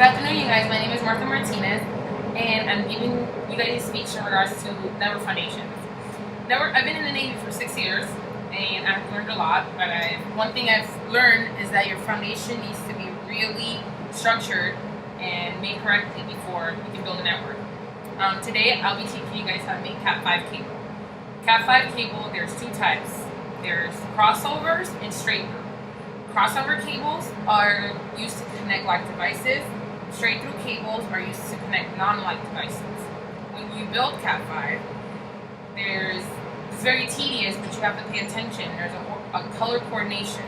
afternoon, you guys. My name is Martha Martinez, and I'm giving you guys a speech in regards to network foundations. I've been in the Navy for 6 years, and I've learned a lot. But one thing I've learned is that your foundation needs to be really structured and made correctly before you can build a network. Today, I'll be teaching you guys how to make Cat5 cable. Cat5 cable, there's two types. There's crossovers and straight through. Crossover cables are used to connect like devices. Straight through cables are used to connect non-like devices. When you build Cat5, it's very tedious, but you have to pay attention. There's a color coordination.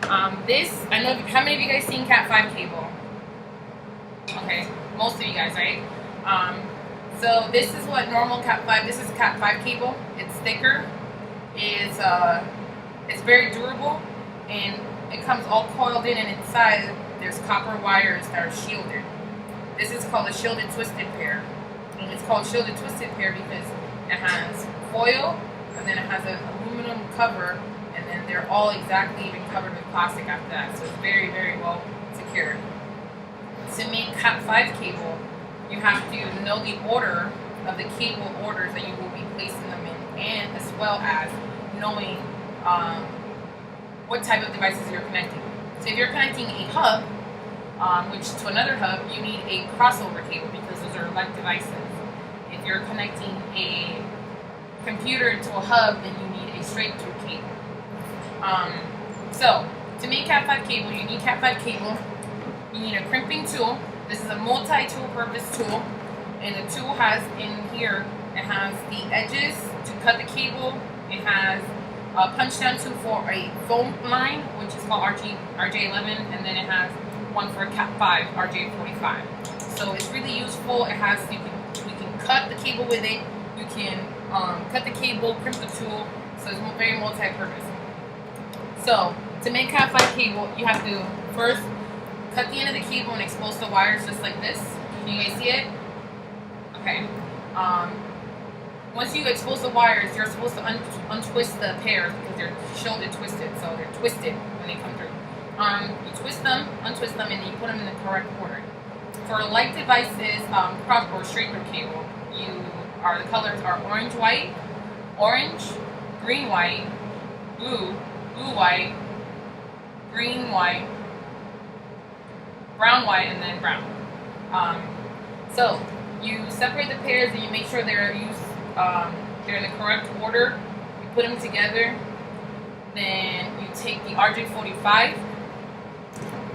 I know, how many of you guys seen Cat5 cable? Okay, most of you guys, right? So this is what normal Cat5, this is Cat5 cable. It's thicker, it's very durable, and it comes all coiled in, and inside there's copper wires that are shielded. This is called a shielded twisted pair. And it's called shielded twisted pair because it has foil, and then it has an aluminum cover, and then they're all exactly even covered with plastic after that. So it's very, very well secured. To make Cat5 cable, you have to know the order of the cable orders that you will be placing them in, and as well as knowing what type of devices you're connecting. So if you're connecting a hub, to another hub, you need a crossover cable because those are like devices. If you're connecting a computer to a hub, then you need a straight through cable. So to make Cat5 cable, you need Cat5 cable. You need a crimping tool. This is a multi-tool purpose tool, and the tool has in here, it has the edges to cut the cable. It has a punch down tool for a foam line, which is called RJ11, and then it has one for a Cat5, RJ45. So it's really useful. You can cut the cable with it. You can cut the cable, crimp the tool. So it's very multi-purpose. So to make Cat5 cable, you have to first cut the end of the cable and expose the wires just like this. Can you guys see it? Okay. Once you expose the wires, you're supposed to untwist the pairs because they're shielded twisted, so they're twisted when they come through. You twist them, untwist them, and then you put them in the correct order. For light devices, cross or straight through cable, the colors are orange, white, orange, green, white, blue, blue, white, green, white, brown, white, and then brown. So you separate the pairs and you make sure they're in the correct order. You put them together. Then you take the RJ45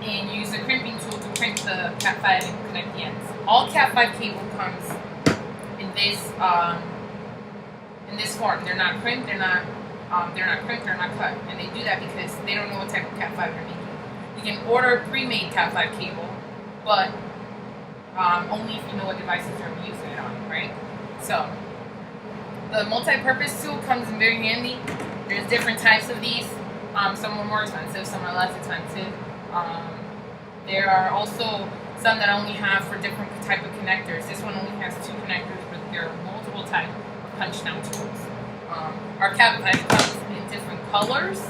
and use the crimping tool to crimp the Cat5 and connect the ends. All Cat5 cable comes in this form. They're not crimped. They're not crimped. They're not cut. And they do that because they don't know what type of Cat5 they're making. You can order pre-made Cat5 cable, but only if you know what devices you're using it on, right? So the multi-purpose tool comes in very handy. There's different types of these. Some are more expensive, some are less expensive. There are also some that only have for different type of connectors. This one only has 2 connectors, but there are multiple types of punch-down tools. Our Cat5 comes in different colors.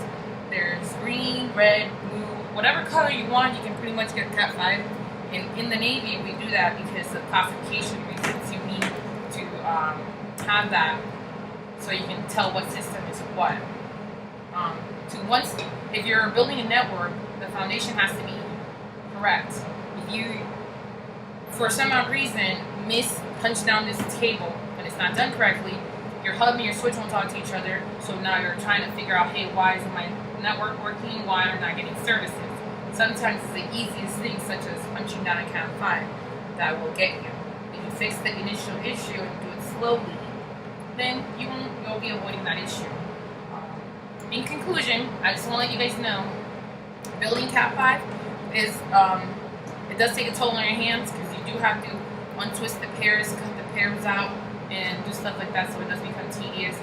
There's green, red, blue, whatever color you want, you can pretty much get Cat5. And in the Navy, we do that because of classification reasons. You need to have that so you can tell what system is what. If you're building a network, the foundation has to be correct. If you, for some odd reason, punch down this cable, but it's not done correctly, your hub and your switch won't talk to each other. So now you're trying to figure out, hey, why isn't my network working? Why am I not getting services? Sometimes it's the easiest thing, such as punching down a Cat5, that will get you. If you fix the initial issue and do it slowly, then you'll be avoiding that issue. In conclusion, I just want to let you guys know, building Cat5 is it does take a toll on your hands because you do have to untwist the pairs, cut the pairs out, and do stuff like that, so it does become tedious.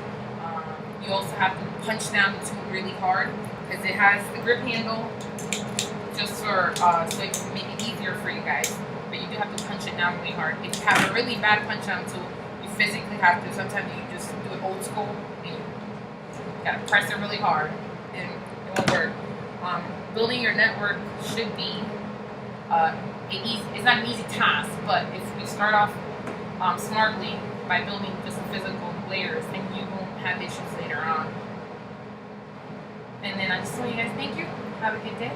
You also have to punch down the tool really hard because it has the grip handle just for so it can make it easier for you guys. But you do have to punch it down really hard. If you have a really bad punch down tool, you physically have to. Sometimes you just do it old school and you gotta press it really hard and it won't work. Building your network should be it's not an easy task, but if we start off smartly by building just some physical layers, then you won't have issues later on. And then I just want you guys thank you. Have a good day.